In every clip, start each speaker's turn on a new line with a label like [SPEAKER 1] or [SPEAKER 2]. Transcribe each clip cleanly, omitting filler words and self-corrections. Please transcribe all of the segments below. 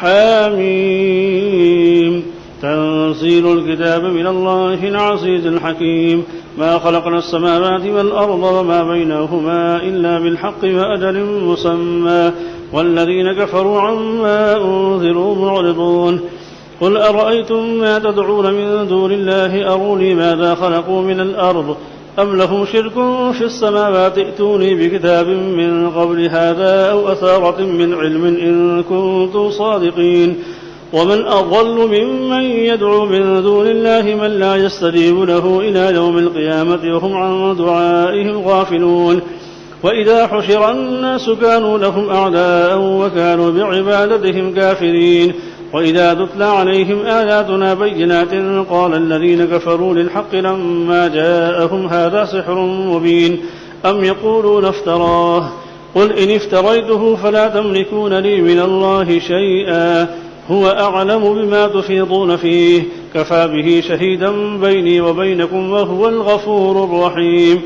[SPEAKER 1] حميم تنزيل الكتاب من الله العزيز الحكيم ما خلقنا السماوات والأرض وما بينهما إلا بالحق وأجل مسمى والذين كفروا عما أنذروا معرضون قل أرأيتم ما تدعون من دون الله أروني ماذا خلقوا من الأرض أم لهم شرك في السماوات ائتوني بكتاب من قبل هذا أو أثارة من علم إن كنتم صادقين ومن أضل ممن يدعو من دون الله من لا يستجيب له إلى يوم القيامة وهم عن دعائهم غافلون وإذا حشر الناس كانوا لهم أعداء وكانوا بعبادتهم كافرين وإذا تتلى عليهم آياتنا بينات قال الذين كفروا للحق لما جاءهم هذا سحر مبين أم يقولون افتراه قل إن افتريته فلا تملكون لي من الله شيئا هو أعلم بما تفيضون فيه كفى به شهيدا بيني وبينكم وهو الغفور الرحيم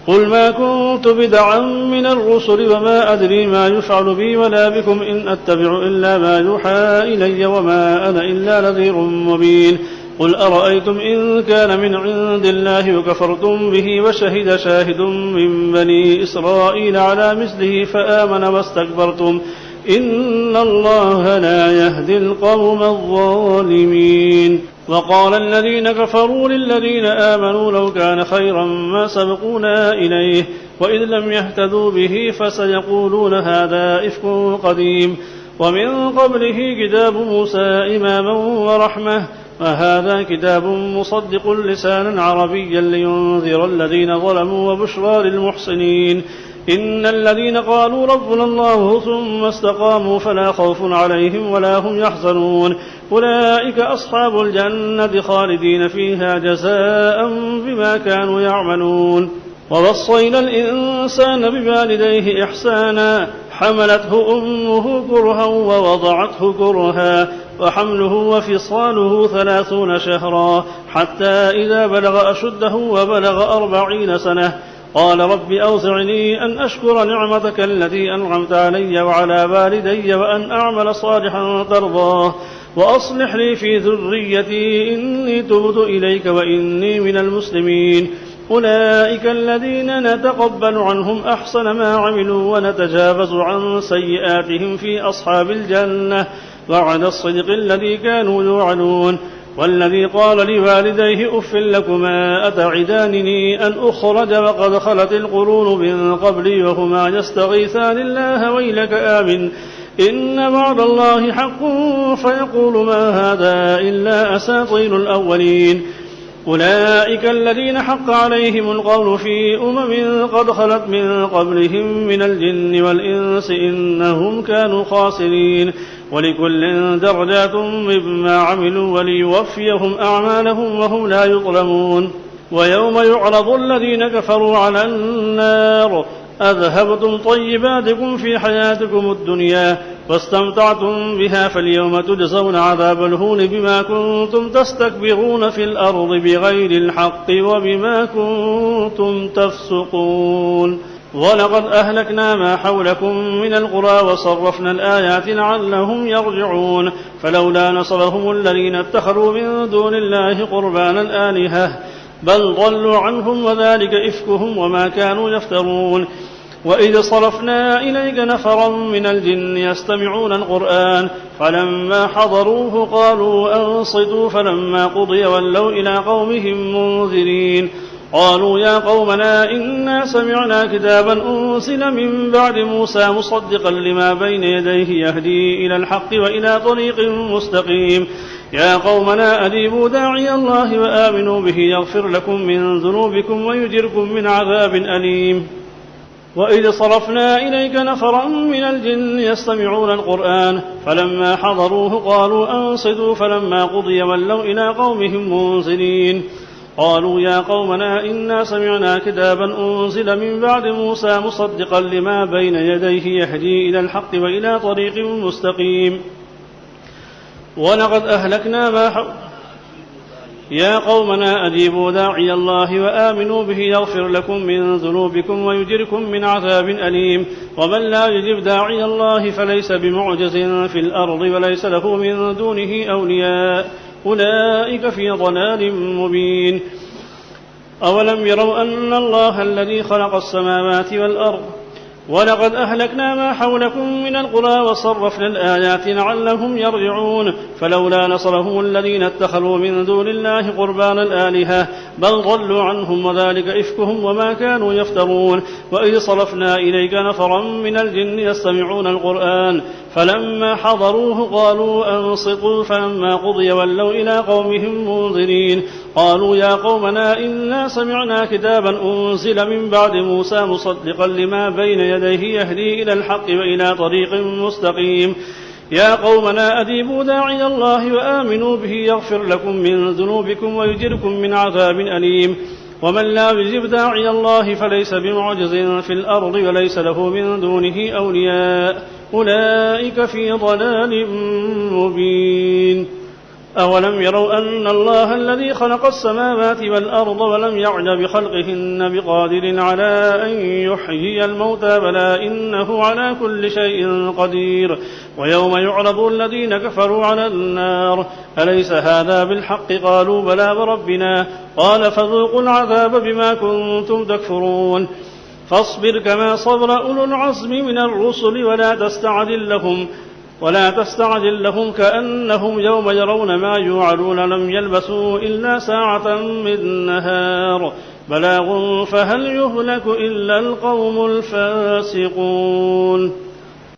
[SPEAKER 1] قل ما كنت بدعا من الرسل وما أدري ما يفعل بي ولا بكم إن أتبع إلا ما يوحى إلي وما أنا إلا نذير مبين قل أرأيتم إن كان من عند الله وكفرتم به وشهد شاهد من بني إسرائيل على مثله فآمن واستكبرتم إن الله لا يهدي القوم الظالمين وقال الذين كفروا للذين آمنوا لو كان خيرا ما سبقونا إليه وإذ لم يهتدوا به فسيقولون هذا إفك قديم ومن قبله كتاب موسى إماما ورحمة وهذا كتاب مصدق لسانا عربيا لينذر الذين ظلموا وبشرى للمحسنين إن الذين قالوا ربنا الله ثم استقاموا فلا خوف عليهم ولا هم يحزنون أولئك أصحاب الجنة خالدين فيها جزاء بما كانوا يعملون ووصينا الإنسان بوالديه إحسانا حملته أمه كرها ووضعته كرها وحمله وفصاله 30 شهرا حتى إذا بلغ أشده وبلغ 40 سنة قال رب أوزعني أن أشكر نعمتك التي أنعمت علي وعلى والدي وأن أعمل صالحا ترضاه وأصلح لي في ذريتي إني تبت إليك وإني من المسلمين أولئك الذين نتقبل عنهم أحسن ما عملوا ونتجاوز عن سيئاتهم في أصحاب الجنة وعد الصدق الذي كانوا يوعدون والذي قال لوالديه أف لكما أتعدانني أن أخرج وقد خلت القرون من قبلي وهما يستغيثان الله ويلك آمن إن وعد الله حق فيقول ما هذا إلا أساطير الأولين أولئك الذين حق عليهم القول في قد خلت من قبلهم من الجن والإنس إنهم كانوا خاسرين ولكل درجات مما عملوا وليوفيهم أعمالهم وهم لا يظلمون ويوم يعرض الذين كفروا على النار أذهبتم طيباتكم في حياتكم الدنيا واستمتعتم بها فاليوم تجزون عذاب الهون بما كنتم تستكبرون في الأرض بغير الحق وبما كنتم تفسقون ولقد أهلكنا ما حولكم من القرى وصرفنا الآيات لعلهم يرجعون فلولا نصرهم الذين اتخذوا من دون الله قربانا آلهة بل ضلوا عنهم وذلك إفكهم وما كانوا يفترون وإذ صرفنا إليك نفرا من الجن يستمعون القرآن فلما حضروه قالوا أنصتوا فلما قضي ولوا إلى قومهم منذرين قالوا يا قومنا إنا سمعنا كتابا أنزل من بعد موسى مصدقا لما بين يديه يهدي إلى الحق وإلى طريق مستقيم يا قومنا أجيبوا داعي الله وآمنوا به يغفر لكم من ذنوبكم ويجركم من عذاب أليم وإذ صرفنا إليك نفرا من الجن يستمعون القرآن فلما حضروه قالوا أنصتوا فلما قضي ولوا إلى قومهم منذرين قالوا يا قومنا إنا سمعنا كتابا أنزل من بعد موسى مصدقا لما بين يديه يهدي إلى الحق وإلى طريق مستقيم ولقد أهلكنا ما يا قومنا أجيبوا داعي الله وآمنوا به يغفر لكم من ذنوبكم ويجركم من عذاب أليم ومن لا يجب داعي الله فليس بمعجز في الأرض وليس له من دونه أولياء أولئك في ضلال مبين أولم يروا أن الله الذي خلق السماوات والأرض ولقد أهلكنا ما حولكم من القرى وصرفنا الآيات لعلهم يرجعون فلولا نصرهم الذين اتخذوا من دون الله قربانا آلهة بل ضلوا عنهم وذلك إفكهم وما كانوا يفترون وإذ صرفنا إليك نفرا من الجن يستمعون القرآن فلما حضروه قالوا أنصتوا فلما قضي ولوا إلى قومهم منذرين قالوا يا قومنا إنا سمعنا كتابا أنزل من بعد موسى مصدقا لما بين يديه يهدي إلى الحق وإلى طريق مستقيم يا قومنا أجيبوا داعي الله وآمنوا به يغفر لكم من ذنوبكم ويجركم من عذاب أليم ومن لا يجب داعي الله فليس بمعجز في الأرض وليس له من دونه أولياء أولئك في ضلال مبين أولم يروا أن الله الذي خلق السماوات والأرض ولم يعد بخلقهن بقادر على أن يحيي الموتى بلى إنه على كل شيء قدير ويوم يعرض الذين كفروا على النار أليس هذا بالحق قالوا بلى وربنا قال فذوقوا العذاب بما كنتم تكفرون فاصبر كما صبر أولو العزم من الرسل ولا تستعجل لهم كأنهم يوم يرون ما يوعدون لم يلبثوا إلا ساعة من نهار بلاغ فهل يهلك إلا القوم الفاسقون